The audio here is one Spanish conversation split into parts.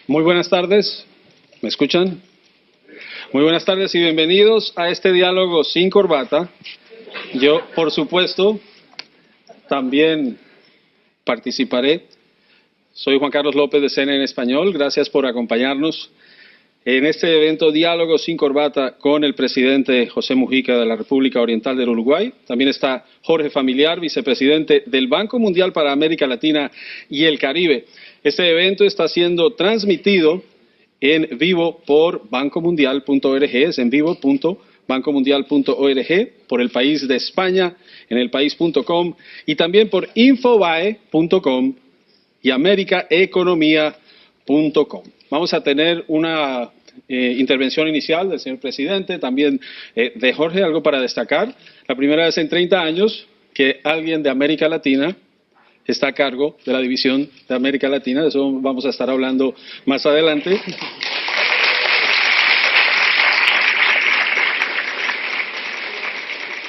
Muy buenas tardes, ¿me escuchan? Muy buenas tardes y bienvenidos a este diálogo sin corbata. Yo, por supuesto, también participaré. Soy Juan Carlos López de CNN Español. Gracias por acompañarnos en este evento Diálogo sin corbata con el presidente José Mujica de la República Oriental del Uruguay. También está Jorge Familiar, vicepresidente del Banco Mundial para América Latina y el Caribe. Este evento está siendo transmitido en vivo por bancomundial.org, es en vivo.bancomundial.org, por el país de España, en elpaís.com y también por infobae.com y americaeconomia.com. Vamos a tener una intervención inicial del señor presidente, también de Jorge, algo para destacar. La primera vez en 30 años que alguien de América Latina está a cargo de la división de América Latina, de eso vamos a estar hablando más adelante.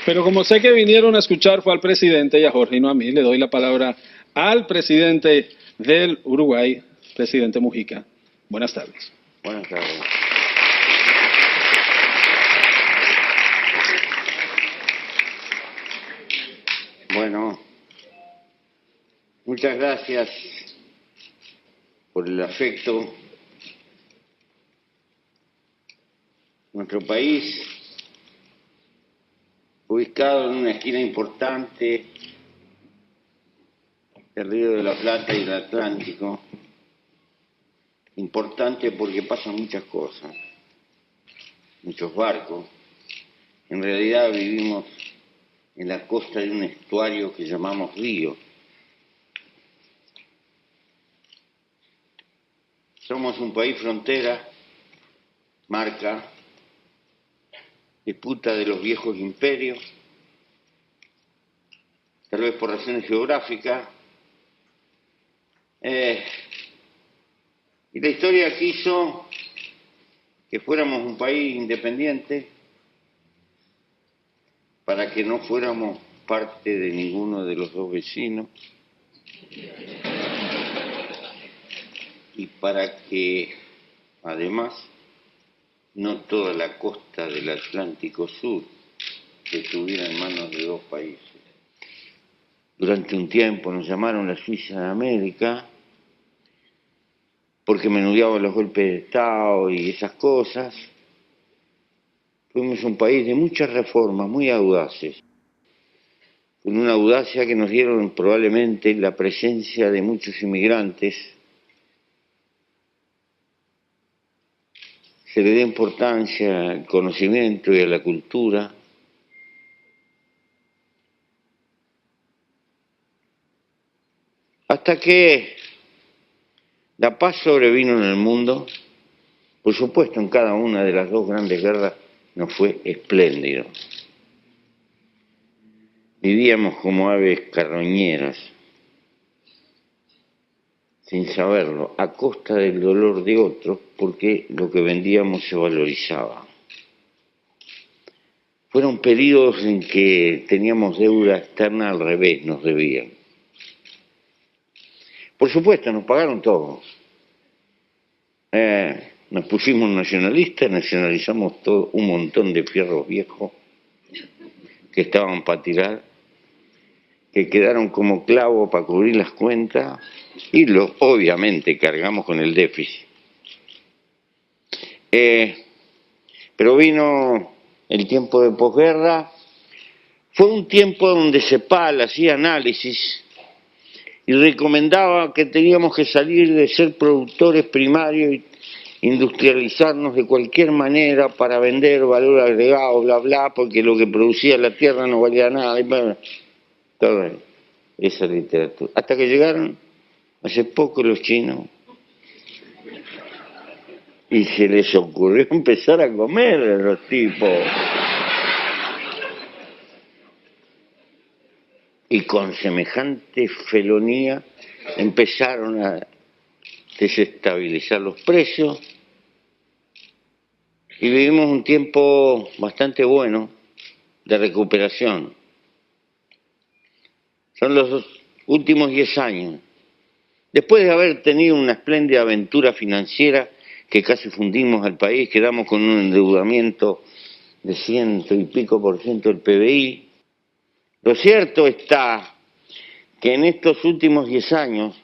Pero como sé que vinieron a escuchar fue al presidente y a Jorge y no a mí, le doy la palabra al presidente del Uruguay, presidente Mujica. Buenas tardes. Buenas tardes. Bueno, muchas gracias por el afecto. Nuestro país, ubicado en una esquina importante del Río de la Plata y del Atlántico, importante porque pasan muchas cosas, muchos barcos. En realidad vivimos en la costa de un estuario que llamamos río. Somos un país frontera, marca, disputa de los viejos imperios, tal vez por razones geográficas. Y la historia quiso que fuéramos un país independiente para que no fuéramos parte de ninguno de los dos vecinos y para que, además, no toda la costa del Atlántico Sur estuviera en manos de dos países. Durante un tiempo nos llamaron la Suiza de América porque menudeaba los golpes de Estado y esas cosas. Fuimos un país de muchas reformas, muy audaces, con una audacia que nos dieron probablemente la presencia de muchos inmigrantes. Se le da importancia al conocimiento y a la cultura. Hasta que la paz sobrevino en el mundo. Por supuesto, en cada una de las dos grandes guerras nos fue espléndido. Vivíamos como aves carroñeras, sin saberlo, a costa del dolor de otros, porque lo que vendíamos se valorizaba. Fueron periodos en que teníamos deuda externa al revés, nos debían. Por supuesto, nos pagaron todos. Nos pusimos nacionalistas, nacionalizamos todo, un montón de fierros viejos que estaban para tirar, que quedaron como clavo para cubrir las cuentas y obviamente cargamos con el déficit. Pero vino el tiempo de posguerra, fue un tiempo donde CEPAL hacía análisis y recomendaba que teníamos que salir de ser productores primarios y industrializarnos de cualquier manera para vender valor agregado, bla, bla, porque lo que producía la tierra no valía nada. Y toda esa literatura. Hasta que llegaron hace poco los chinos y se les ocurrió empezar a comer a los tipos. Y con semejante felonía empezaron a desestabilizar los precios y vivimos un tiempo bastante bueno de recuperación. Son los últimos 10 años Después de haber tenido una espléndida aventura financiera que casi fundimos al país, quedamos con un endeudamiento de 100% del PBI. Lo cierto está que en estos últimos 10 años,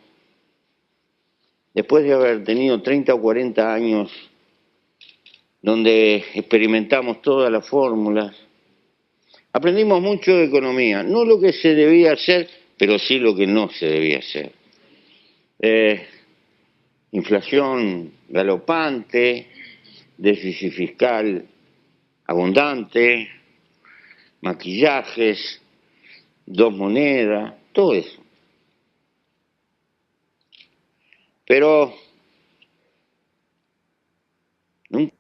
después de haber tenido 30 o 40 años donde experimentamos todas las fórmulas, aprendimos mucho de economía, no lo que se debía hacer, pero sí lo que no se debía hacer. Inflación galopante, déficit fiscal abundante, maquillajes, dos monedas, todo eso. Pero nunca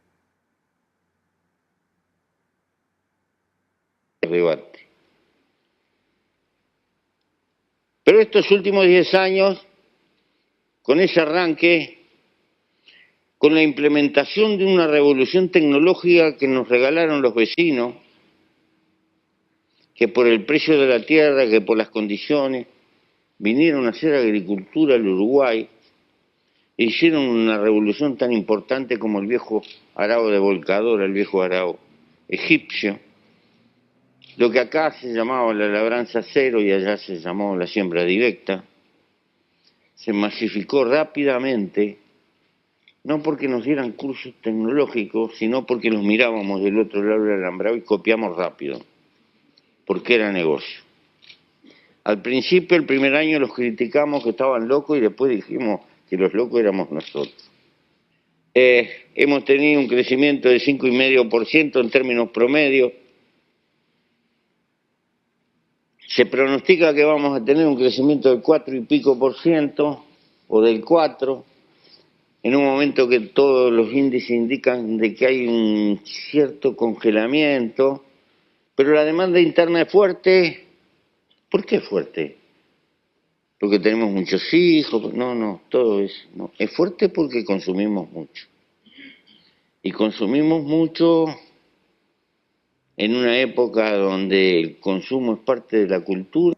debate. Pero estos últimos 10 años, con ese arranque, con la implementación de una revolución tecnológica que nos regalaron los vecinos, que por el precio de la tierra, que por las condiciones, vinieron a hacer agricultura al Uruguay, e hicieron una revolución tan importante como el viejo arao de volcador, el viejo arao egipcio, lo que acá se llamaba la labranza cero y allá se llamó la siembra directa, se masificó rápidamente, no porque nos dieran cursos tecnológicos, sino porque los mirábamos del otro lado del alambrado y copiamos rápido, porque era negocio. Al principio, el primer año, los criticamos que estaban locos y después dijimos que los locos éramos nosotros. Hemos tenido un crecimiento de 5,5% en términos promedio. Se pronostica que vamos a tener un crecimiento del 4 y pico por ciento o del 4, en un momento que todos los índices indican de que hay un cierto congelamiento, pero la demanda interna es fuerte. ¿Por qué es fuerte? Porque tenemos muchos hijos, no, todo eso. No. Es fuerte porque consumimos mucho. Y consumimos mucho en una época donde el consumo es parte de la cultura.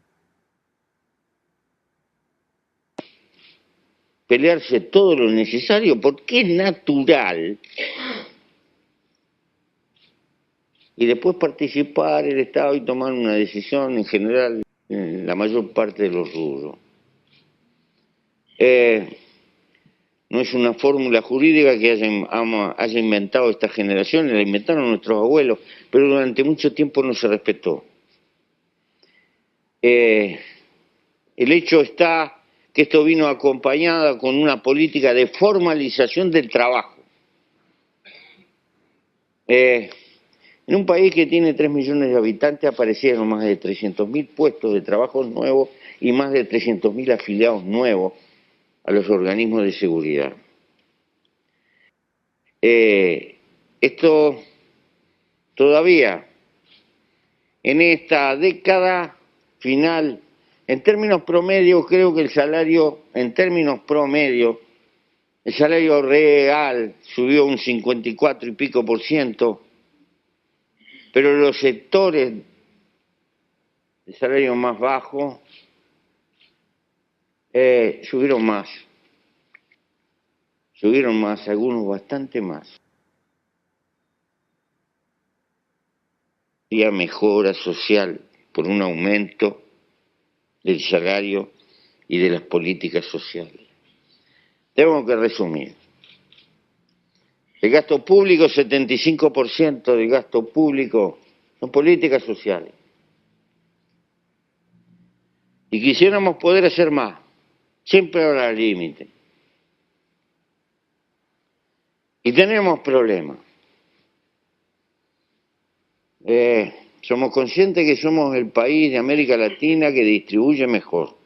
Pelearse todo lo necesario porque es natural. Y después participar el Estado y tomar una decisión en general en la mayor parte de los rubros. No es una fórmula jurídica que haya inventado esta generación, la inventaron nuestros abuelos, pero durante mucho tiempo no se respetó. El hecho está que esto vino acompañada con una política de formalización del trabajo. En un país que tiene 3 millones de habitantes aparecieron más de 300.000 puestos de trabajo nuevos y más de 300.000 afiliados nuevos a los organismos de seguridad. Esto todavía en esta década final, en términos promedios, creo que el salario, en términos promedios, el salario real subió un 54 y pico por ciento, pero los sectores de salario más bajo subieron más, algunos bastante más. Y a mejora social por un aumento del salario y de las políticas sociales. Tengo que resumir. El gasto público, 75% del gasto público son políticas sociales. Y quisiéramos poder hacer más, siempre habrá límite. Y tenemos problemas. Somos conscientes que somos el país de América Latina que distribuye mejor,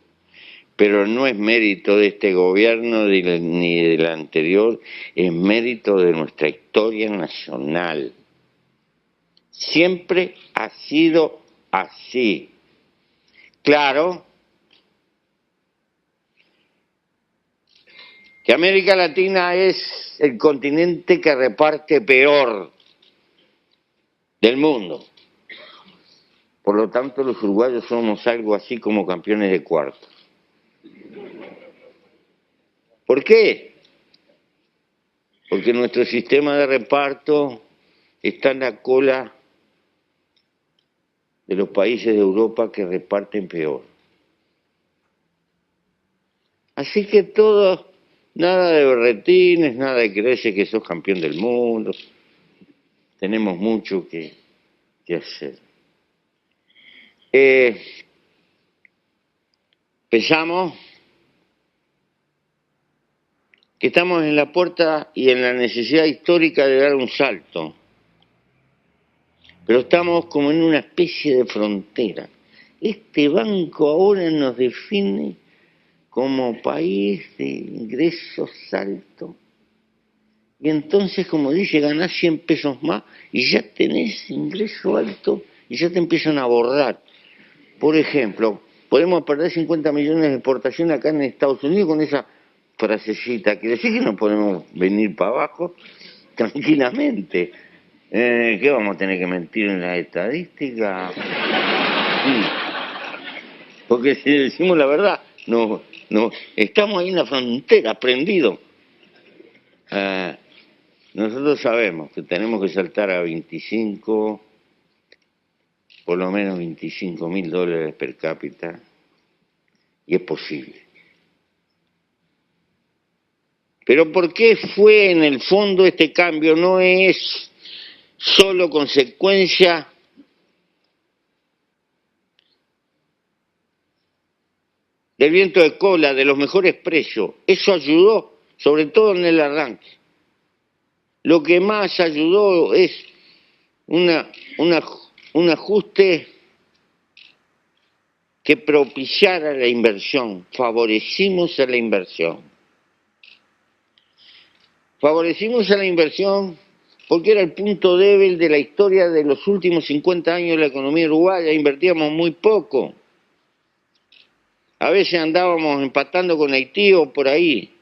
pero no es mérito de este gobierno ni del anterior, es mérito de nuestra historia nacional. Siempre ha sido así. Claro que América Latina es el continente que reparte peor del mundo. Por lo tanto, los uruguayos somos algo así como campeones de cuartos. ¿Por qué? Porque nuestro sistema de reparto está en la cola de los países de Europa que reparten peor. Así que todo, nada de berretines, nada de creerse que sos campeón del mundo. Tenemos mucho que hacer. Pensamos que estamos en la puerta y en la necesidad histórica de dar un salto. Pero estamos como en una especie de frontera. Este banco ahora nos define como país de ingresos altos. Y entonces, como dice, ganás 100 pesos más y ya tenés ingreso alto y ya te empiezan a borrar. Por ejemplo, podemos perder 50 millones de exportación acá en Estados Unidos con esa frasecita. Quiere decir que no podemos venir para abajo tranquilamente. ¿Qué vamos a tener que mentir en la estadística? Porque si decimos la verdad, no, estamos ahí en la frontera, prendidos. Nosotros sabemos que tenemos que saltar a 25, por lo menos $25.000 per cápita, y es posible. Pero ¿por qué fue en el fondo este cambio? No es solo consecuencia del viento de cola, de los mejores precios. Eso ayudó, sobre todo en el arranque. Lo que más ayudó es un ajuste que propiciara la inversión. Favorecimos a la inversión. Favorecimos a la inversión porque era el punto débil de la historia de los últimos 50 años de la economía uruguaya. Invertíamos muy poco. A veces andábamos empatando con Haití o por ahí.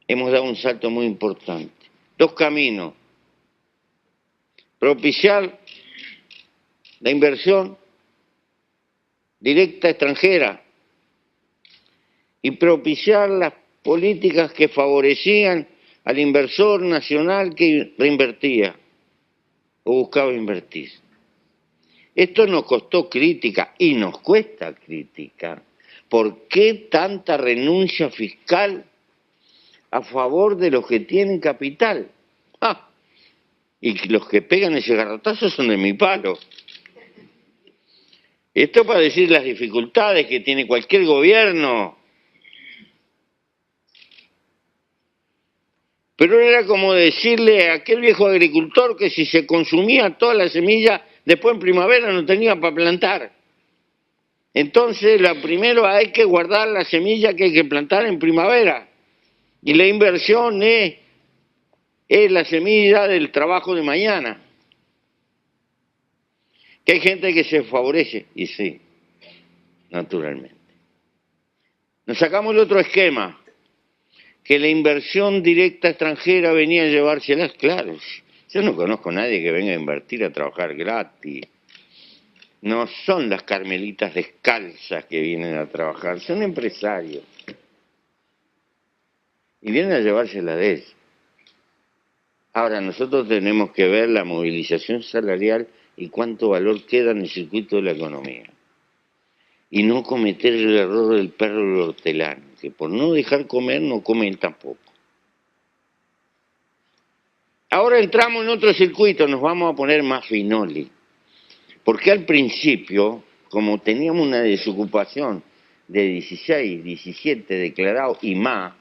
Hemos dado un salto muy importante. 2 caminos. Propiciar la inversión directa extranjera y propiciar las políticas que favorecían al inversor nacional que reinvertía o buscaba invertir. Esto nos costó crítica y nos cuesta crítica. ¿Por qué tanta renuncia fiscal a favor de los que tienen capital? Y los que pegan ese garrotazo son de mi palo. Esto para decir las dificultades que tiene cualquier gobierno. Pero era como decirle a aquel viejo agricultor que si se consumía toda la semilla, después en primavera no tenía para plantar. Entonces, primero hay que guardar la semilla que hay que plantar en primavera. Y la inversión es la semilla del trabajo de mañana. Que hay gente que se favorece, y sí, naturalmente. Nos sacamos el otro esquema, que la inversión directa extranjera venía a llevárselas, claro. Yo no conozco a nadie que venga a invertir a trabajar gratis. No son las carmelitas descalzas que vienen a trabajar, son empresarios. Y vienen a llevársela de ellos. Ahora, nosotros tenemos que ver la movilización salarial y cuánto valor queda en el circuito de la economía. Y no cometer el error del perro del hortelano, que por no dejar comer no comen tampoco. Ahora entramos en otro circuito, nos vamos a poner más finoli. Porque al principio, como teníamos una desocupación de 16, 17 declarados y más,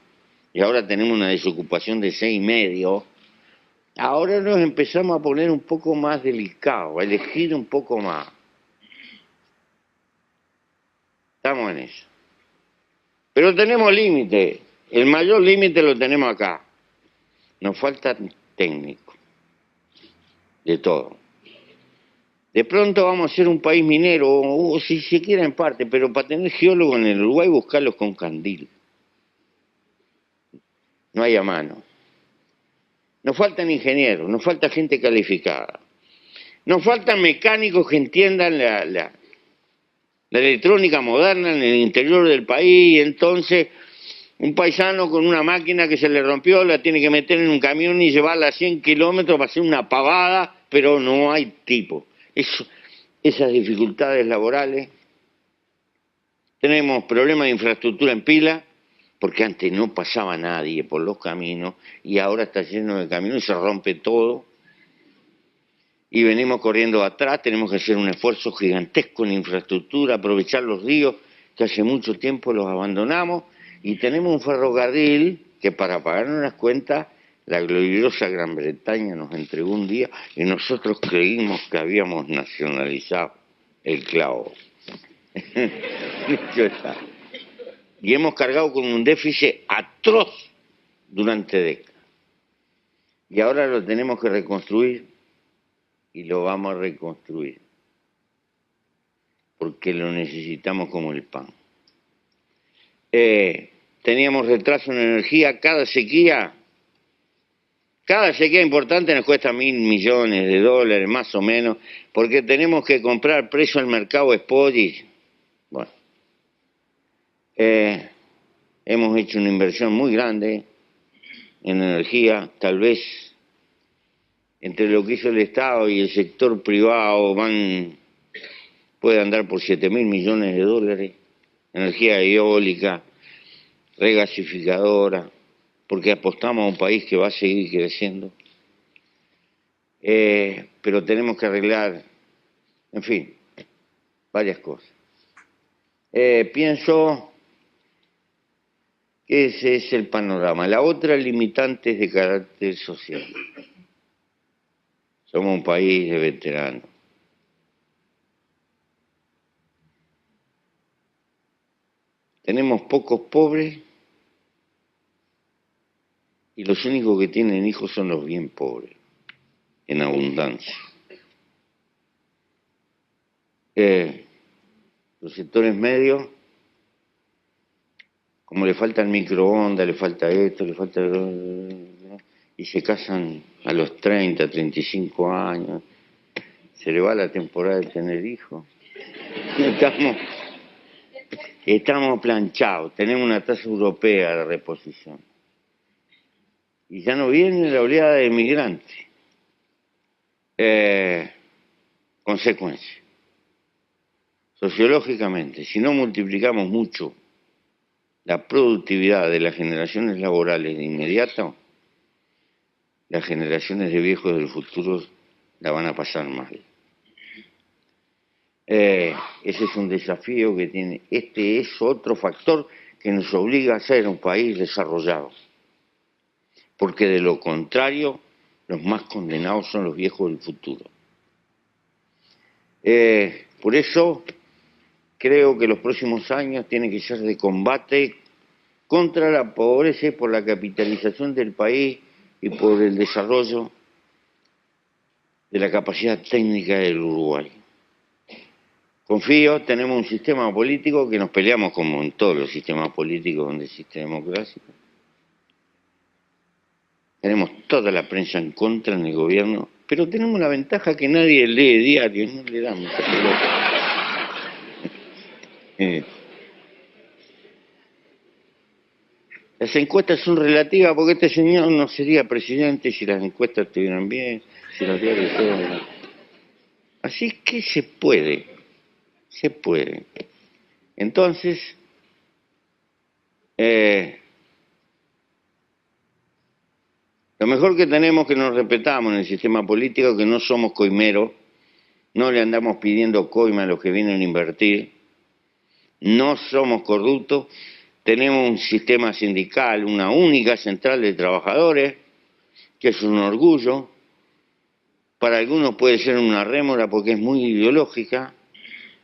y ahora tenemos una desocupación de 6,5, ahora nos empezamos a poner un poco más delicados, a elegir un poco más. Estamos en eso. Pero tenemos límite. El mayor límite lo tenemos acá. Nos falta técnico. De todo. De pronto vamos a ser un país minero, o si se quiere en parte, pero para tener geólogos en el Uruguay, buscarlos con candil. No hay a mano. Nos faltan ingenieros, nos falta gente calificada. Nos faltan mecánicos que entiendan la electrónica moderna en el interior del país, y entonces un paisano con una máquina que se le rompió la tiene que meter en un camión y llevarla a 100 kilómetros para hacer una pavada, pero no hay tipo. Esas dificultades laborales. Tenemos problemas de infraestructura en pila, porque antes no pasaba nadie por los caminos y ahora está lleno de caminos y se rompe todo. Y venimos corriendo atrás, tenemos que hacer un esfuerzo gigantesco en infraestructura, aprovechar los ríos que hace mucho tiempo los abandonamos, y tenemos un ferrocarril que para pagarnos las cuentas la gloriosa Gran Bretaña nos entregó un día y nosotros creímos que habíamos nacionalizado el clavo. Y hemos cargado con un déficit atroz durante décadas. Y ahora lo tenemos que reconstruir y lo vamos a reconstruir. Porque lo necesitamos como el pan. Teníamos retraso en energía, cada sequía importante nos cuesta $1.000 millones, más o menos, porque tenemos que comprar precio al mercado spot y, bueno, hemos hecho una inversión muy grande en energía, tal vez entre lo que hizo el Estado y el sector privado puede andar por $7.000 millones, energía eólica, regasificadora, porque apostamos a un país que va a seguir creciendo. Pero tenemos que arreglar, en fin, varias cosas. Pienso que ese es el panorama. La otra limitante es de carácter social. Somos un país de veteranos. Tenemos pocos pobres y los únicos que tienen hijos son los bien pobres, en abundancia. Los sectores medios, como le falta el microondas, le falta esto, le falta... y se casan a los 30, 35 años, se le va la temporada de tener hijos. Estamos planchados, tenemos una tasa europea de reposición. Y ya no viene la oleada de migrantes. Consecuencia. Sociológicamente, si no multiplicamos mucho la productividad de las generaciones laborales de inmediato, las generaciones de viejos del futuro la van a pasar mal. Ese es un desafío que tiene. Este es otro factor que nos obliga a ser un país desarrollado. Porque de lo contrario, los más condenados son los viejos del futuro. Por eso creo que los próximos años tienen que ser de combate contra la pobreza y por la capitalización del país y por el desarrollo de la capacidad técnica del Uruguay. Confío, tenemos un sistema político que nos peleamos como en todos los sistemas políticos donde existe democracia. Tenemos toda la prensa en contra en el gobierno, pero tenemos la ventaja que nadie lee diario, no le damos mucha pelota. Las encuestas son relativas porque este señor no sería presidente si las encuestas estuvieran bien, si los diarios todo. Así que se puede. Entonces, lo mejor que tenemos es que nos respetamos en el sistema político, que no somos coimeros, no le andamos pidiendo coima a los que vienen a invertir, no somos corruptos, tenemos un sistema sindical, una única central de trabajadores, que es un orgullo. Para algunos puede ser una rémora porque es muy ideológica.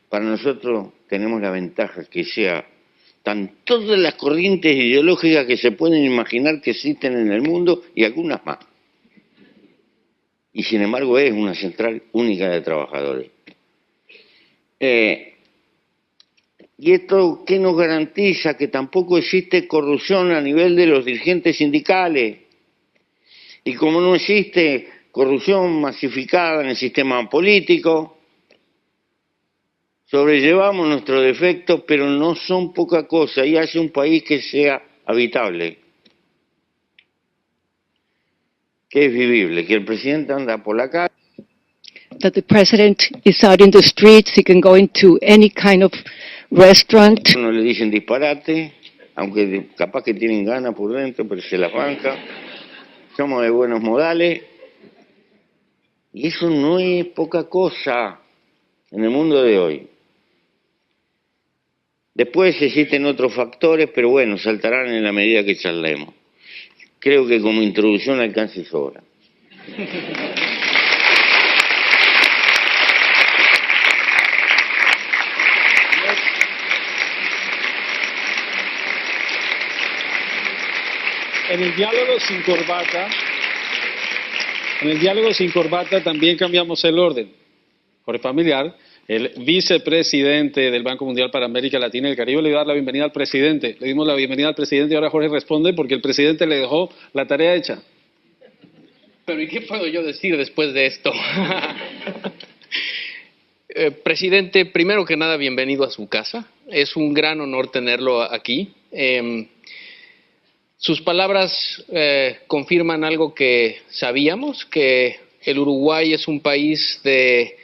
Para nosotros tenemos la ventaja que están todas las corrientes ideológicas que se pueden imaginar que existen en el mundo y algunas más. Y sin embargo es una central única de trabajadores. ¿Y esto qué nos garantiza? Que tampoco existe corrupción a nivel de los dirigentes sindicales. Y como no existe corrupción masificada en el sistema político, Sobrellevamos nuestros defectos, pero no son poca cosa y hace un país que sea habitable, que es vivible, que el presidente anda por la calle. That the president is out in the streets, he can go into any kind of restaurant. No le dicen disparate, aunque capaz que tienen ganas por dentro, pero se las banca. Somos de buenos modales. Y eso no es poca cosa en el mundo de hoy. Después existen otros factores, pero bueno, saltarán en la medida que charlemos. Creo que como introducción alcanza y sobra. En el diálogo sin corbata también cambiamos el orden. Jorge Familiar, el vicepresidente del Banco Mundial para América Latina y el Caribe, le dio la bienvenida al presidente. Le dimos la bienvenida al presidente y ahora Jorge responde porque el presidente le dejó la tarea hecha. Pero ¿y qué puedo yo decir después de esto? Presidente, primero que nada, bienvenido a su casa. Es un gran honor tenerlo aquí. Sus palabras confirman algo que sabíamos, que el Uruguay es un país de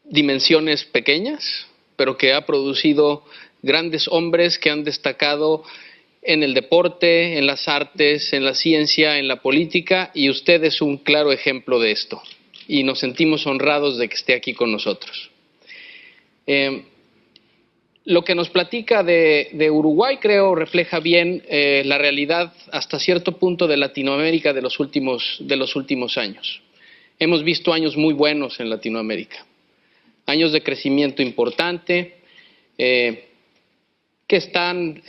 dimensiones pequeñas, pero que ha producido grandes hombres que han destacado en el deporte, en las artes, en la ciencia, en la política, y usted es un claro ejemplo de esto. Y nos sentimos honrados de que esté aquí con nosotros. Lo que nos platica de Uruguay, creo, refleja bien la realidad hasta cierto punto de Latinoamérica de los últimos años. Hemos visto años muy buenos en Latinoamérica, años de crecimiento importante, que están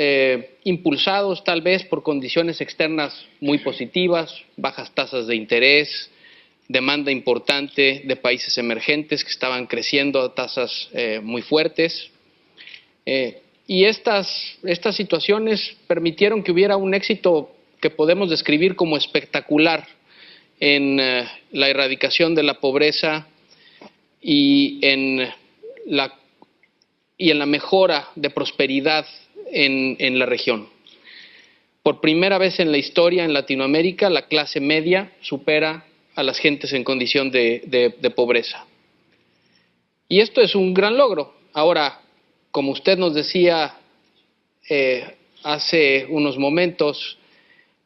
impulsados tal vez por condiciones externas muy positivas, bajas tasas de interés, demanda importante de países emergentes que estaban creciendo a tasas muy fuertes. Y estas situaciones permitieron que hubiera un éxito que podemos describir como espectacular en la erradicación de la pobreza y en la mejora de prosperidad en la región. Por primera vez en la historia en Latinoamérica, la clase media supera a las gentes en condición de pobreza. Y esto es un gran logro. Ahora, como usted nos decía hace unos momentos,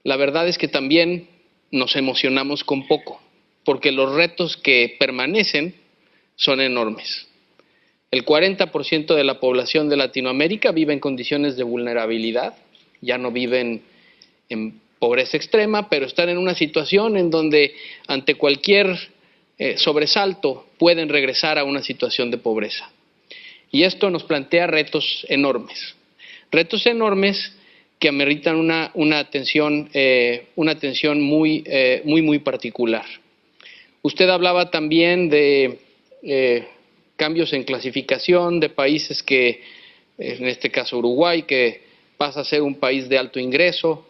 la verdad es que también nos emocionamos con poco, porque los retos que permanecen son enormes. El 40% de la población de Latinoamérica vive en condiciones de vulnerabilidad, ya no viven en pobreza extrema, pero están en una situación en donde ante cualquier sobresalto pueden regresar a una situación de pobreza. Y esto nos plantea retos enormes que ameritan una atención muy particular. Usted hablaba también de cambios en clasificación de países que, en este caso Uruguay, que pasa a ser un país de alto ingreso.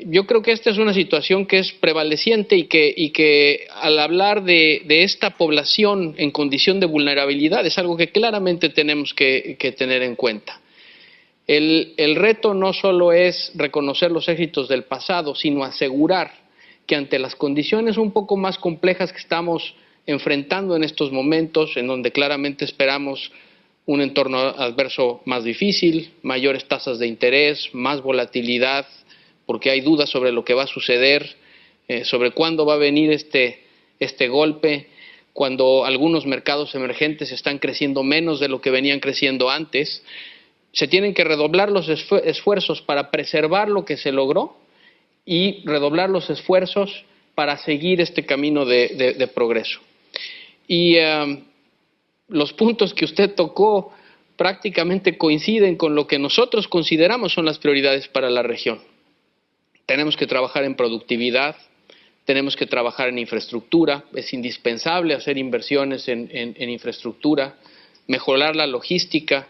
Yo creo que esta es una situación que es prevaleciente y que al hablar de esta población en condición de vulnerabilidad es algo que claramente tenemos que tener en cuenta. El reto no solo es reconocer los éxitos del pasado, sino asegurar que ante las condiciones un poco más complejas que estamos enfrentando en estos momentos, en donde claramente esperamos un entorno adverso más difícil, mayores tasas de interés, más volatilidad, porque hay dudas sobre lo que va a suceder, sobre cuándo va a venir este golpe, cuando algunos mercados emergentes están creciendo menos de lo que venían creciendo antes. Se tienen que redoblar los esfuerzos para preservar lo que se logró y redoblar los esfuerzos para seguir este camino de progreso. Y los puntos que usted tocó prácticamente coinciden con lo que nosotros consideramos son las prioridades para la región. Tenemos que trabajar en productividad, tenemos que trabajar en infraestructura, es indispensable hacer inversiones en infraestructura, mejorar la logística.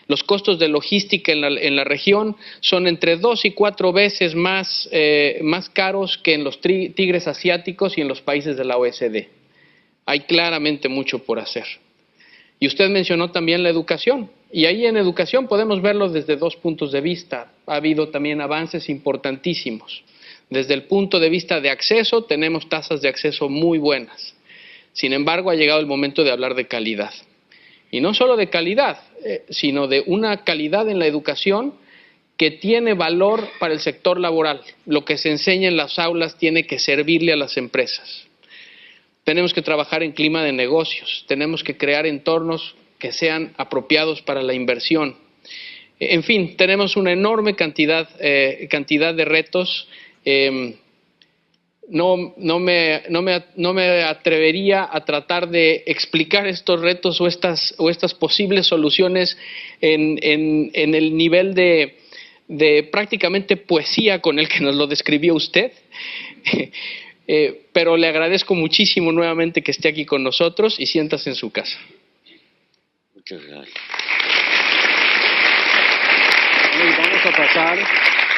Los costos de logística en la región son entre 2 y 4 veces más caros que en los tigres asiáticos y en los países de la OECD. Hay claramente mucho por hacer. Y usted mencionó también la educación. Y ahí en educación podemos verlo desde dos puntos de vista. Ha habido también avances importantísimos. Desde el punto de vista de acceso, tenemos tasas de acceso muy buenas. Sin embargo, ha llegado el momento de hablar de calidad. Y no solo de calidad, sino de una calidad en la educación que tiene valor para el sector laboral. Lo que se enseña en las aulas tiene que servirle a las empresas. Tenemos que trabajar en clima de negocios, tenemos que crear entornos que sean apropiados para la inversión. En fin, tenemos una enorme cantidad de retos. No me atrevería a tratar de explicar estos retos o estas posibles soluciones en el nivel de prácticamente poesía con el que nos lo describió usted. Pero le agradezco muchísimo nuevamente que esté aquí con nosotros y siéntase en su casa. Muchas gracias. Vamos a pasar.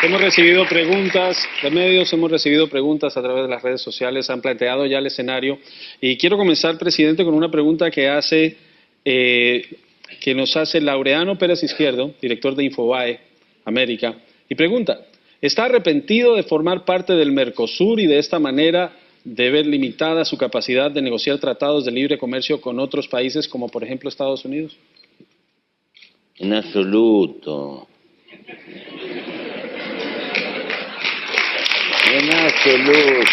Hemos recibido preguntas de medios, hemos recibido preguntas a través de las redes sociales, han planteado ya el escenario. Y quiero comenzar, presidente, con una pregunta que nos hace Laureano Pérez Izquierdo, director de Infobae América, y pregunta: ¿está arrepentido de formar parte del Mercosur y de esta manera de ver limitada su capacidad de negociar tratados de libre comercio con otros países como por ejemplo Estados Unidos? En absoluto. En absoluto.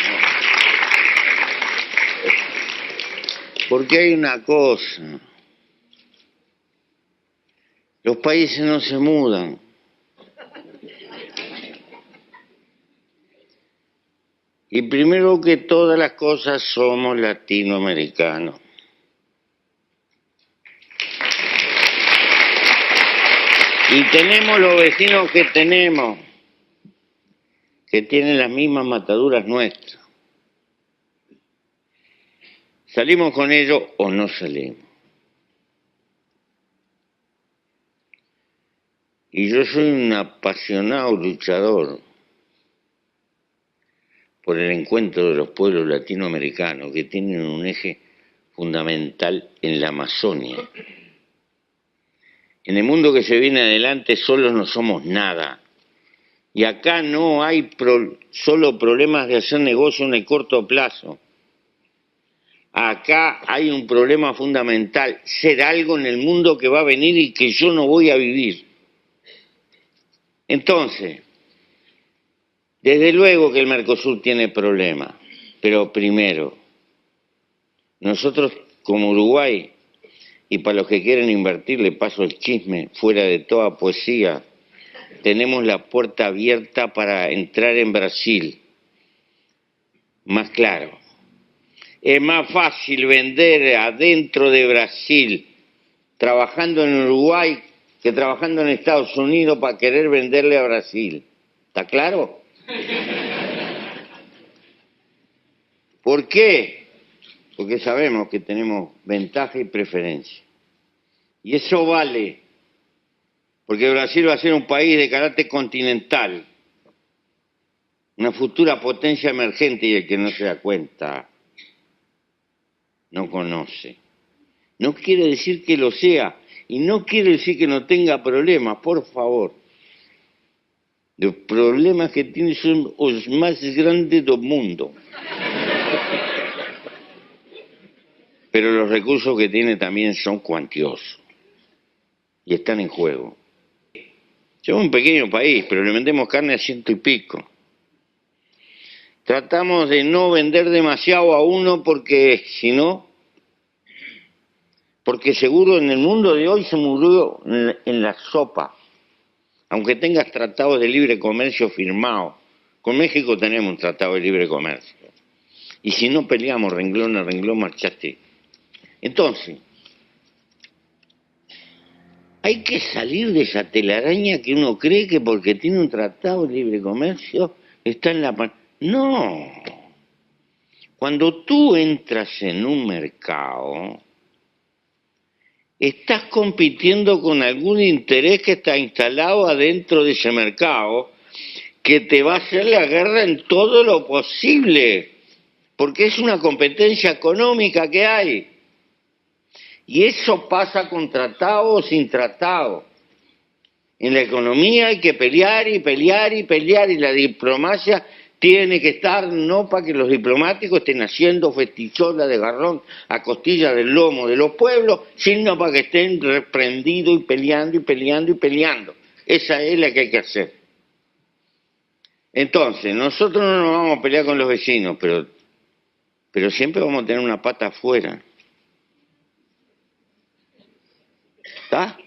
Porque hay una cosa. Los países no se mudan. Y primero que todas las cosas somos latinoamericanos. Y tenemos los vecinos que tenemos, que tienen las mismas mataduras nuestras. ¿Salimos con ellos o no salimos? Y yo soy un apasionado luchador por el encuentro de los pueblos latinoamericanos que tienen un eje fundamental en la Amazonia. En el mundo que se viene adelante solos no somos nada. Y acá no hay solo problemas de hacer negocio en el corto plazo. Acá hay un problema fundamental, ser algo en el mundo que va a venir y que yo no voy a vivir. Entonces, desde luego que el Mercosur tiene problemas, pero primero, nosotros como Uruguay, y para los que quieren invertir, le paso el chisme, fuera de toda poesía, tenemos la puerta abierta para entrar en Brasil. Más claro, es más fácil vender adentro de Brasil, trabajando en Uruguay, que trabajando en Estados Unidos para querer venderle a Brasil. ¿Está claro? ¿Por qué? Porque sabemos que tenemos ventaja y preferencia. Y eso vale, porque Brasil va a ser un país de carácter continental, una futura potencia emergente, y el que no se da cuenta no conoce. No quiere decir que lo sea, y no quiere decir que no tenga problemas, por favor. Los problemas que tiene son los más grandes del mundo. Pero los recursos que tiene también son cuantiosos y están en juego. Somos un pequeño país, pero le vendemos carne a 100 y pico. Tratamos de no vender demasiado a uno porque si no, porque seguro en el mundo de hoy se murió en la sopa. Aunque tengas tratados de libre comercio firmados, con México tenemos un tratado de libre comercio. Y si no peleamos renglón a renglón, marchaste. Entonces, hay que salir de esa telaraña que uno cree que porque tiene un tratado de libre comercio está en la... No. Cuando tú entras en un mercado, estás compitiendo con algún interés que está instalado adentro de ese mercado, que te va a hacer la guerra en todo lo posible, porque es una competencia económica que hay. Y eso pasa con tratado o sin tratado. En la economía hay que pelear y pelear y pelear, y la diplomacia tiene que estar no para que los diplomáticos estén haciendo festichola de garrón a costilla del lomo de los pueblos, sino para que estén reprendidos y peleando y peleando y peleando. Esa es la que hay que hacer. Entonces, nosotros no nos vamos a pelear con los vecinos, pero siempre vamos a tener una pata afuera. ¿Está?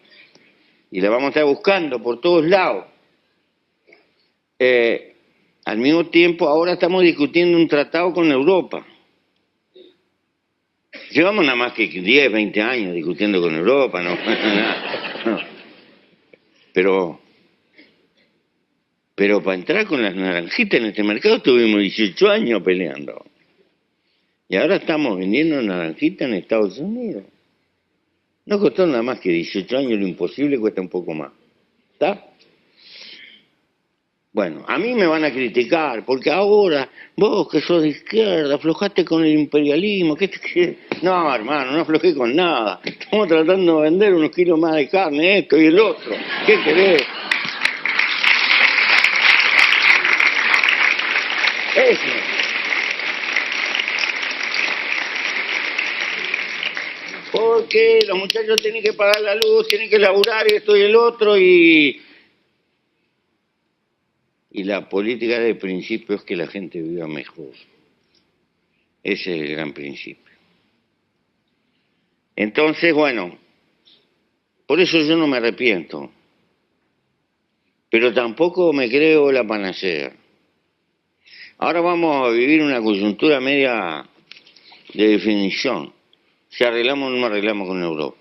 Y la vamos a estar buscando por todos lados. Al mismo tiempo, ahora estamos discutiendo un tratado con Europa. Llevamos nada más que 10, 20 años discutiendo con Europa, no. Pero para entrar con las naranjitas en este mercado tuvimos 18 años peleando. Y ahora estamos vendiendo naranjitas en Estados Unidos. No costó nada más que 18 años, lo imposible cuesta un poco más. ¿Está? Bueno, a mí me van a criticar, porque ahora, vos que sos de izquierda, aflojaste con el imperialismo. No, hermano, no aflojé con nada. Estamos tratando de vender unos kilos más de carne, esto y el otro. ¿Qué querés? Eso. Porque los muchachos tienen que pagar la luz, tienen que laburar esto y el otro, y la política de principio es que la gente viva mejor. Ese es el gran principio. Entonces, bueno, por eso yo no me arrepiento, pero tampoco me creo la panacea. Ahora vamos a vivir una coyuntura media de definición. Si arreglamos o no arreglamos con Europa.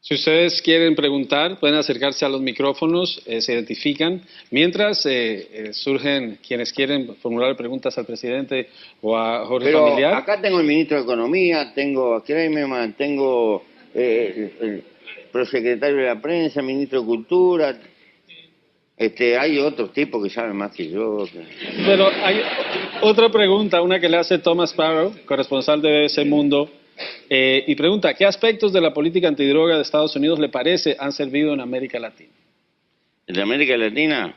Si ustedes quieren preguntar, pueden acercarse a los micrófonos, se identifican. Mientras surgen quienes quieren formular preguntas al presidente o a Jorge Pero Familiar. acá tengo el ministro de Economía, tengo a Kramerman, tengo el prosecretario de la Prensa, ministro de Cultura. Hay otros tipos que saben más que yo. Pero hay otra pregunta, una que le hace Thomas Sparrow, corresponsal de BBC Mundo, y pregunta, ¿qué aspectos de la política antidroga de Estados Unidos le parece han servido en América Latina? En América Latina,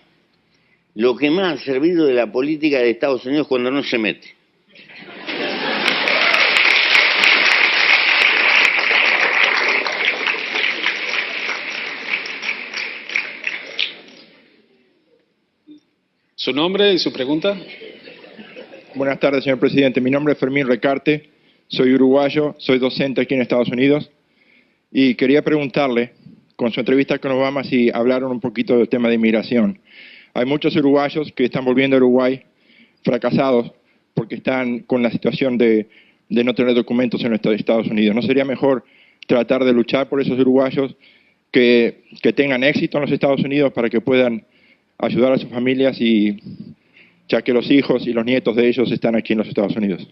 lo que más ha servido de la política de Estados Unidos cuando no se mete. ¿Su nombre y su pregunta? Buenas tardes, señor presidente. Mi nombre es Fermín Recarte, soy uruguayo, soy docente aquí en Estados Unidos y quería preguntarle, con su entrevista con Obama, si hablaron un poquito del tema de inmigración. Hay muchos uruguayos que están volviendo a Uruguay fracasados porque están con la situación de no tener documentos en los Estados Unidos. ¿No sería mejor tratar de luchar por esos uruguayos que tengan éxito en los Estados Unidos para que puedan ayudar a sus familias, y ya que los hijos y los nietos de ellos están aquí en los Estados Unidos?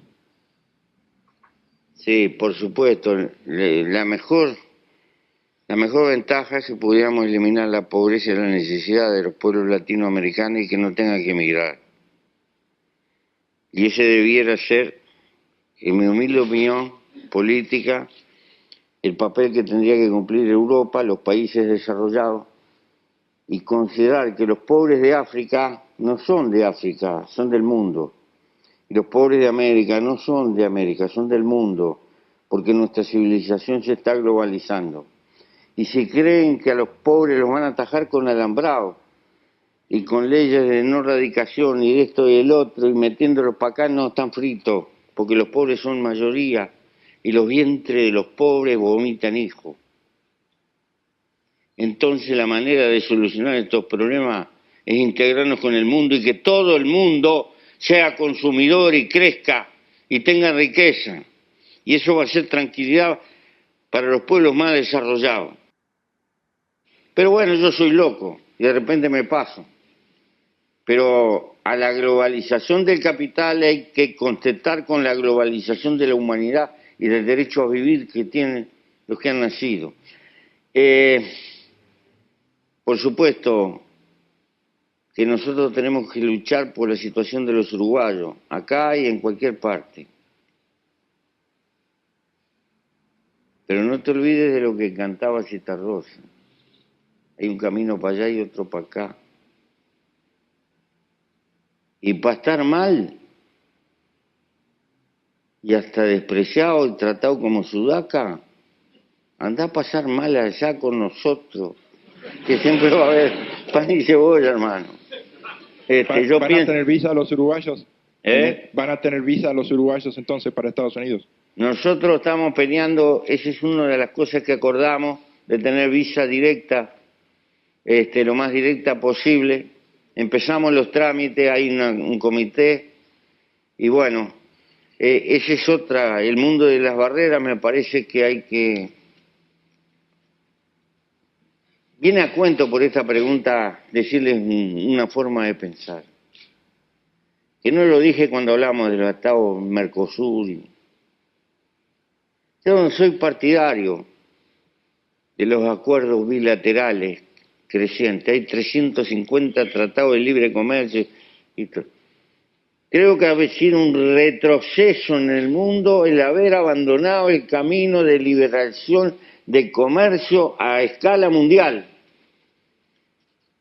Sí, por supuesto. La mejor ventaja es que pudiéramos eliminar la pobreza y la necesidad de los pueblos latinoamericanos y que no tengan que emigrar. Y ese debiera ser, en mi humilde opinión política, el papel que tendría que cumplir Europa, los países desarrollados, y considerar que los pobres de África no son de África, son del mundo. Y los pobres de América no son de América, son del mundo, porque nuestra civilización se está globalizando. Y si creen que a los pobres los van a atajar con alambrado y con leyes de no radicación y esto y el otro y metiéndolos para acá, no, están fritos, porque los pobres son mayoría y los vientres de los pobres vomitan hijos. Entonces la manera de solucionar estos problemas es integrarnos con el mundo y que todo el mundo sea consumidor y crezca y tenga riqueza. Y eso va a ser tranquilidad para los pueblos más desarrollados. Pero bueno, yo soy loco y de repente me paso. Pero a la globalización del capital hay que contestar con la globalización de la humanidad y del derecho a vivir que tienen los que han nacido. Por supuesto que nosotros tenemos que luchar por la situación de los uruguayos, acá y en cualquier parte. Pero no te olvides de lo que cantaba Citarrosa. Hay un camino para allá y otro para acá. Y para estar mal, y hasta despreciado y tratado como sudaca, anda a pasar mal allá con nosotros, que siempre va a haber pan y cebolla, hermano. ¿Van a tener visa los uruguayos? ¿Eh? ¿Van a tener visa los uruguayos entonces para Estados Unidos? Nosotros estamos peleando, esa es una de las cosas que acordamos, de tener visa directa, lo más directa posible. Empezamos los trámites, hay un comité, y bueno, esa es otra, el mundo de las barreras me parece que hay que... Viene a cuento por esta pregunta decirles una forma de pensar, que no lo dije cuando hablamos del Tratado Mercosur. Yo no soy partidario de los acuerdos bilaterales crecientes. Hay 350 tratados de libre comercio y todo. Creo que ha sido un retroceso en el mundo el haber abandonado el camino de liberación de comercio a escala mundial.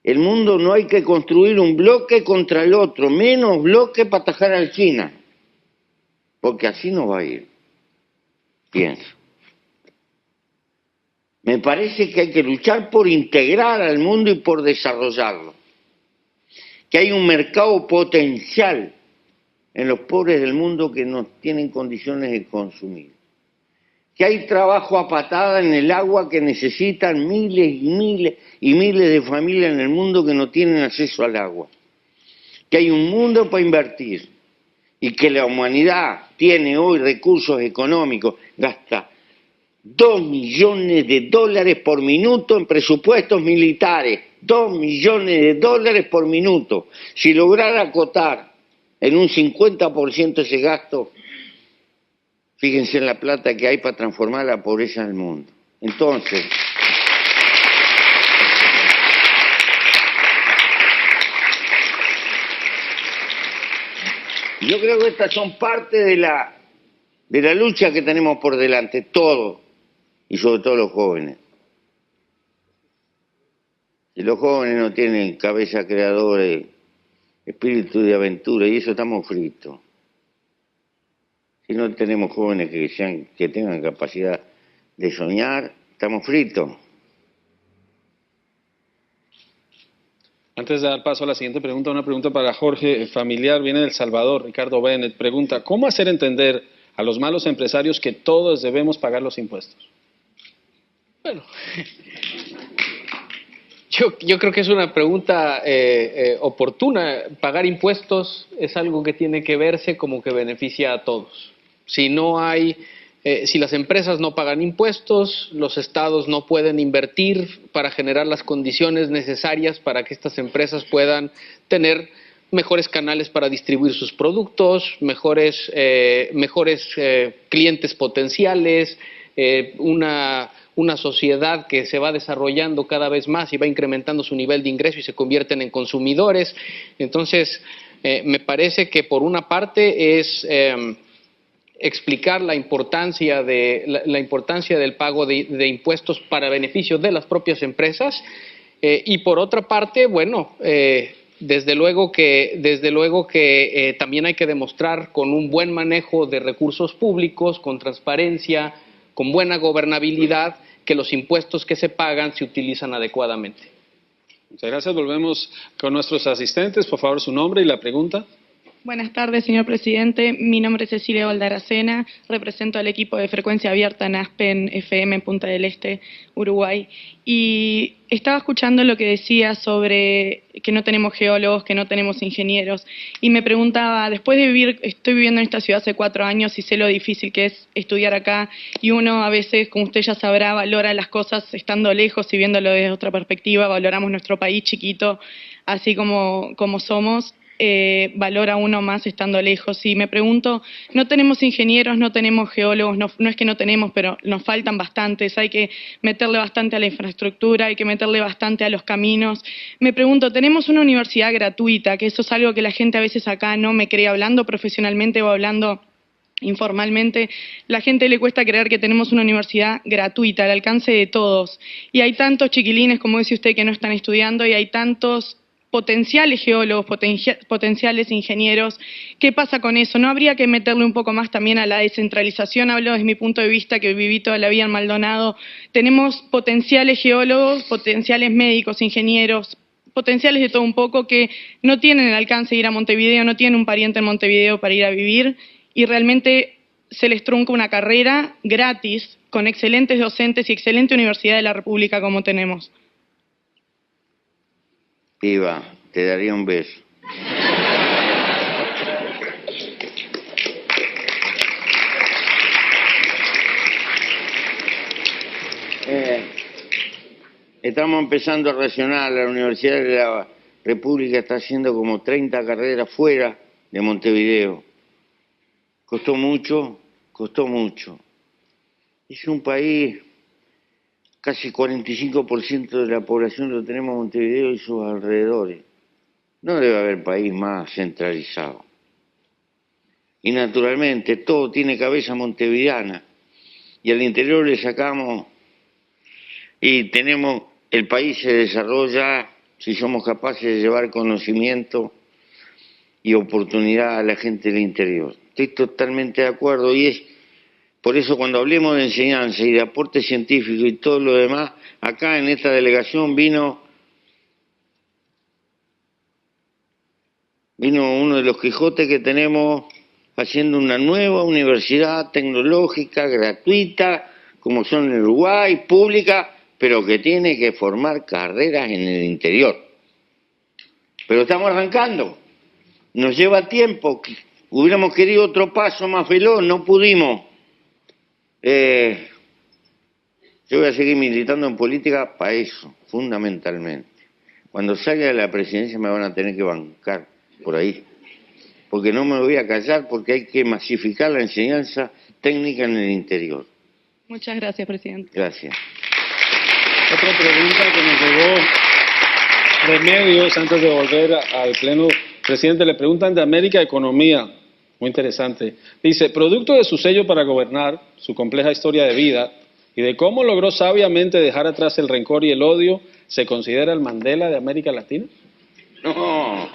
El mundo no hay que construir un bloque contra el otro, menos bloque para atajar a China, porque así no va a ir, pienso. Me parece que hay que luchar por integrar al mundo y por desarrollarlo. Que hay un mercado potencial en los pobres del mundo que no tienen condiciones de consumir. Que hay trabajo a patada en el agua que necesitan miles y miles y miles de familias en el mundo que no tienen acceso al agua. Que hay un mundo para invertir y que la humanidad tiene hoy recursos económicos, gasta $2 millones por minuto en presupuestos militares, $2 millones por minuto. Si lograra acotar en un 50% ese gasto, fíjense en la plata que hay para transformar la pobreza del mundo. Entonces, yo creo que estas son parte de la lucha que tenemos por delante, todos, y sobre todo los jóvenes. Si los jóvenes no tienen cabeza creadora, espíritu de aventura, y eso estamos fritos. Si no tenemos jóvenes que tengan capacidad de soñar, estamos fritos. Antes de dar paso a la siguiente pregunta, una pregunta para Jorge, familiar, viene del Salvador. Ricardo Bennett pregunta, ¿cómo hacer entender a los malos empresarios que todos debemos pagar los impuestos? Bueno, yo creo que es una pregunta oportuna. Pagar impuestos es algo que tiene que verse como que beneficia a todos. Si las empresas no pagan impuestos, los estados no pueden invertir para generar las condiciones necesarias para que estas empresas puedan tener mejores canales para distribuir sus productos, mejores clientes potenciales, una sociedad que se va desarrollando cada vez más y va incrementando su nivel de ingreso y se convierten en consumidores. Entonces, me parece que por una parte es explicar la importancia del pago de impuestos para beneficio de las propias empresas y por otra parte, bueno, desde luego que también hay que demostrar con un buen manejo de recursos públicos, con transparencia, con buena gobernabilidad, que los impuestos que se pagan se utilizan adecuadamente. Muchas gracias. Volvemos con nuestros asistentes. Por favor, su nombre y la pregunta. Buenas tardes, señor presidente. Mi nombre es Cecilia Valdaracena, represento al equipo de frecuencia abierta en Aspen FM en Punta del Este, Uruguay. Y estaba escuchando lo que decía sobre que no tenemos geólogos, que no tenemos ingenieros. Y me preguntaba, estoy viviendo en esta ciudad hace 4 años y sé lo difícil que es estudiar acá. Y uno a veces, como usted ya sabrá, valora las cosas estando lejos y viéndolo desde otra perspectiva. Valoramos nuestro país chiquito, así como somos. Valora uno más estando lejos. Y me pregunto, no tenemos ingenieros, no tenemos geólogos, no es que no tenemos, pero nos faltan bastantes, hay que meterle bastante a la infraestructura, hay que meterle bastante a los caminos. Me pregunto, tenemos una universidad gratuita, que eso es algo que la gente a veces acá no me cree, hablando profesionalmente o hablando informalmente, la gente le cuesta creer que tenemos una universidad gratuita, al alcance de todos. Y hay tantos chiquilines, como dice usted, que no están estudiando, y hay tantos potenciales geólogos, potenciales ingenieros. ¿Qué pasa con eso? ¿No habría que meterle un poco más también a la descentralización? Hablo desde mi punto de vista, que viví toda la vida en Maldonado. Tenemos potenciales geólogos, potenciales médicos, ingenieros, potenciales de todo un poco, que no tienen el alcance de ir a Montevideo, no tienen un pariente en Montevideo para ir a vivir, y realmente se les trunca una carrera gratis, con excelentes docentes y excelente universidad de la República como tenemos. Piba, te daría un beso. Estamos empezando a racionar. La Universidad de la República está haciendo como 30 carreras fuera de Montevideo. Costó mucho, costó mucho. Es un país, casi 45% de la población lo tenemos en Montevideo y sus alrededores. No debe haber país más centralizado. Y naturalmente todo tiene cabeza montevideana. Y al interior le sacamos y tenemos, el país se desarrolla si somos capaces de llevar conocimiento y oportunidad a la gente del interior. Estoy totalmente de acuerdo y es por eso cuando hablemos de enseñanza y de aporte científico y todo lo demás, acá en esta delegación vino uno de los Quijotes que tenemos haciendo una nueva universidad tecnológica, gratuita, como son en Uruguay, pública, pero que tiene que formar carreras en el interior. Pero estamos arrancando, nos lleva tiempo, hubiéramos querido otro paso más veloz, no pudimos. Yo voy a seguir militando en política para eso, fundamentalmente. Cuando salga de la presidencia me van a tener que bancar por ahí, porque no me voy a callar, porque hay que masificar la enseñanza técnica en el interior. Muchas gracias, presidente. Gracias. Otra pregunta que nos llegó de medios antes de volver al pleno. Presidente, le preguntan de América Economía, muy interesante. Dice, producto de su sello para gobernar, su compleja historia de vida y de cómo logró sabiamente dejar atrás el rencor y el odio, ¿se considera el Mandela de América Latina? No,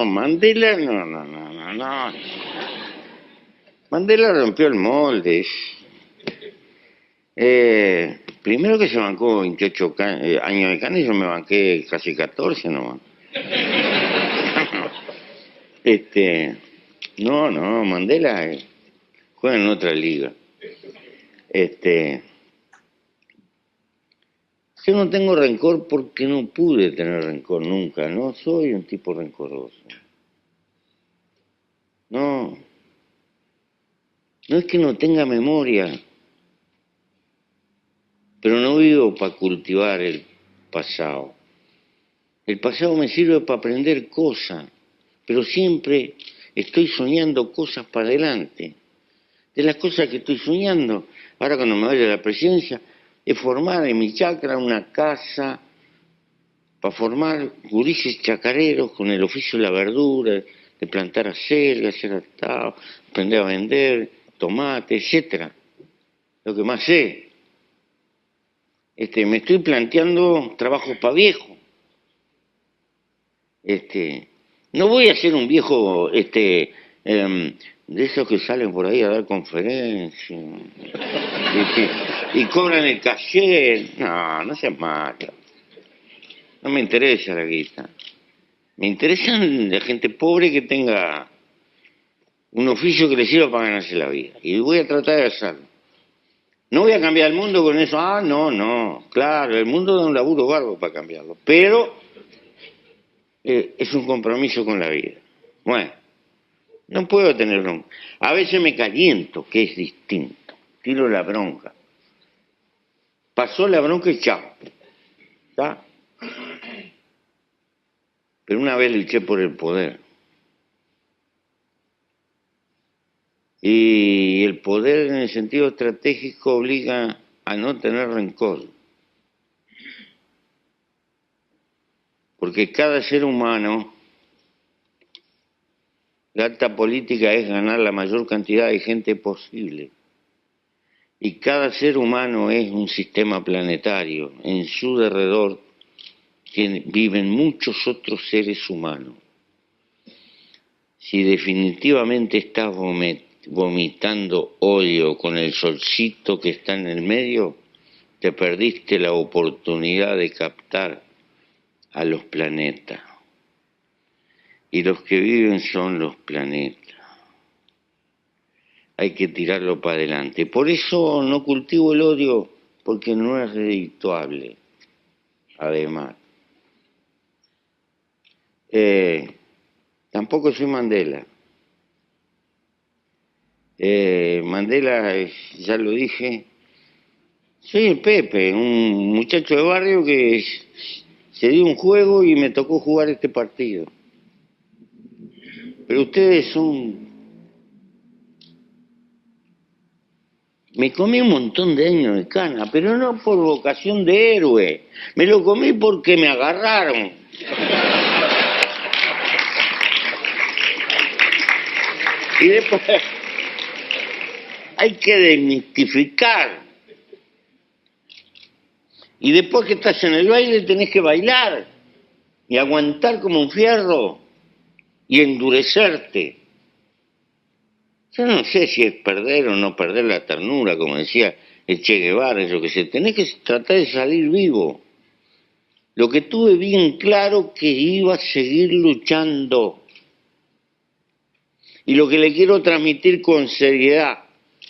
Mandela, no. Mandela rompió el molde. Primero que se bancó 28 años de cana y yo me banqué casi 14 nomás. No, Mandela juega en otra liga. Yo no tengo rencor porque no pude tener rencor nunca, no soy un tipo rencoroso. No es que no tenga memoria, pero no vivo para cultivar el pasado. El pasado me sirve para aprender cosas, pero siempre estoy soñando cosas para adelante. De las cosas que estoy soñando, ahora cuando me vaya a la presidencia, es formar en mi chacra una casa para formar gurises chacareros con el oficio de la verdura, de plantar acelga, hacer atado, aprender a vender tomate, etcétera. Lo que más sé. Me estoy planteando trabajos para viejo. No voy a ser un viejo de esos que salen por ahí a dar conferencias y cobran el caché. No seas malo. No me interesa la guita. Me interesa la gente pobre que tenga un oficio que le sirva para ganarse la vida. Y voy a tratar de hacerlo. No voy a cambiar el mundo con eso. No. Claro, el mundo da un laburo bárbaro para cambiarlo. Pero es un compromiso con la vida. Bueno, no puedo tener bronca. A veces me caliento, que es distinto. Tiro la bronca. Pasó la bronca y chao. ¿Está? Pero una vez luché por el poder. Y el poder en el sentido estratégico obliga a no tener rencor. Porque cada ser humano La alta política es ganar la mayor cantidad de gente posible. Y cada ser humano es un sistema planetario. En su derredor viven muchos otros seres humanos. Si definitivamente estás vomitando odio con el solcito que está en el medio, te perdiste la oportunidad de captar a los planetas. Y los que viven son los planetas. Hay que tirarlo para adelante. Por eso no cultivo el odio, porque no es redituable, además. Tampoco soy Mandela. Mandela, ya lo dije, soy el Pepe, un muchacho de barrio que se dio un juego y me tocó jugar este partido. Pero ustedes son... Me comí un montón de años de cana, pero no por vocación de héroe. Me lo comí porque me agarraron. Y después hay que desmitificar. Y después que estás en el baile tenés que bailar y aguantar como un fierro y endurecerte. Yo no sé si es perder o no perder la ternura, como decía el Che Guevara, yo que sé. Tenés que tratar de salir vivo. Lo que tuve bien claro que iba a seguir luchando. Y lo que le quiero transmitir con seriedad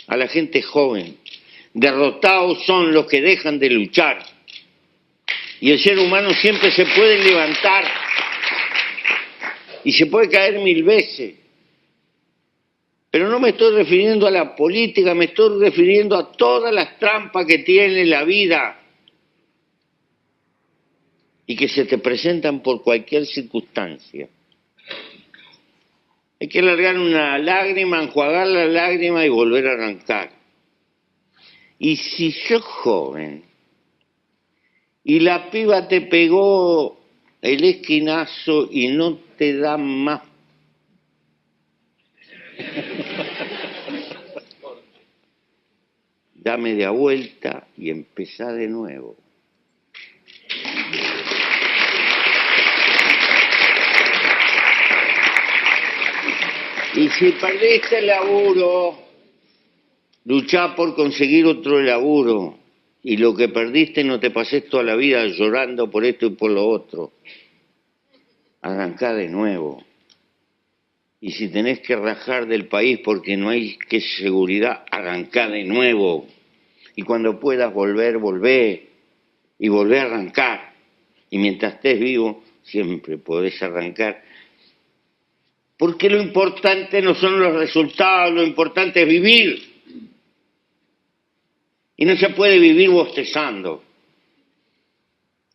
a la gente joven, derrotados son los que dejan de luchar. Y el ser humano siempre se puede levantar y se puede caer 1000 veces. Pero no me estoy refiriendo a la política, me estoy refiriendo a todas las trampas que tiene la vida y que se te presentan por cualquier circunstancia. Hay que largar una lágrima, enjuagar la lágrima y volver a arrancar. Y si sos joven y la piba te pegó el esquinazo y no te da más, da media vuelta y empezá de nuevo. Y si perdiste el laburo, luchá por conseguir otro laburo. Y lo que perdiste no te pases toda la vida llorando por esto y por lo otro. Arrancá de nuevo. Y si tenés que rajar del país porque no hay seguridad, arrancá de nuevo. Y cuando puedas volver, volvé. Y volvé a arrancar. Y mientras estés vivo, siempre podés arrancar. Porque lo importante no son los resultados, lo importante es vivir. Y no se puede vivir bostezando,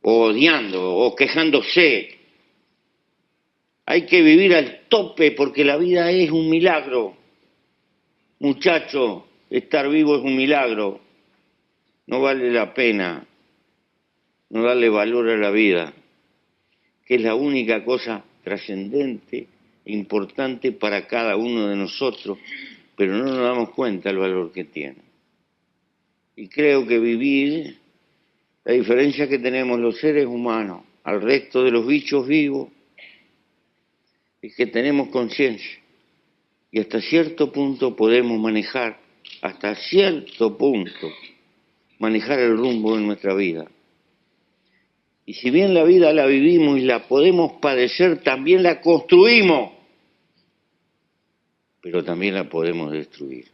o odiando, o quejándose. Hay que vivir al tope porque la vida es un milagro. Muchacho, estar vivo es un milagro. No vale la pena no darle valor a la vida, que es la única cosa trascendente e importante para cada uno de nosotros, pero no nos damos cuenta del valor que tiene. Y creo que vivir, la diferencia que tenemos los seres humanos al resto de los bichos vivos, es que tenemos conciencia y hasta cierto punto podemos manejar, hasta cierto punto, manejar el rumbo de nuestra vida. Y si bien la vida la vivimos y la podemos padecer, también la construimos, pero también la podemos destruir.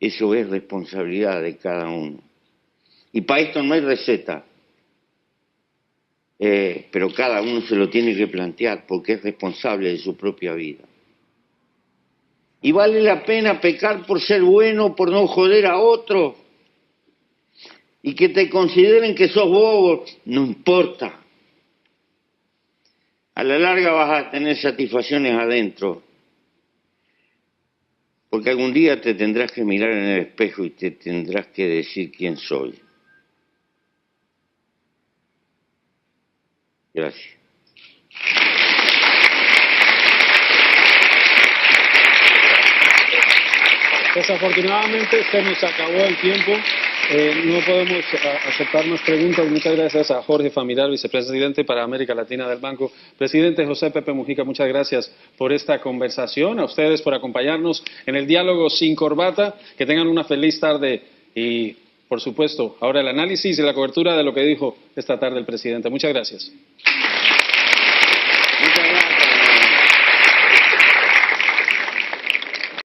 Eso es responsabilidad de cada uno. Y para esto no hay receta. Pero cada uno se lo tiene que plantear porque es responsable de su propia vida. Y vale la pena pecar por ser bueno, por no joder a otro. Y que te consideren que sos bobo, no importa. A la larga vas a tener satisfacciones adentro. Porque algún día te tendrás que mirar en el espejo y te tendrás que decir quién soy. Gracias. Desafortunadamente se nos acabó el tiempo. No podemos aceptar más preguntas. Muchas gracias a Jorge Familar, vicepresidente para América Latina del Banco. Presidente José Pepe Mujica, muchas gracias por esta conversación. A ustedes por acompañarnos en el diálogo sin corbata. Que tengan una feliz tarde y, por supuesto, ahora el análisis y la cobertura de lo que dijo esta tarde el presidente. Muchas gracias. Muchas gracias.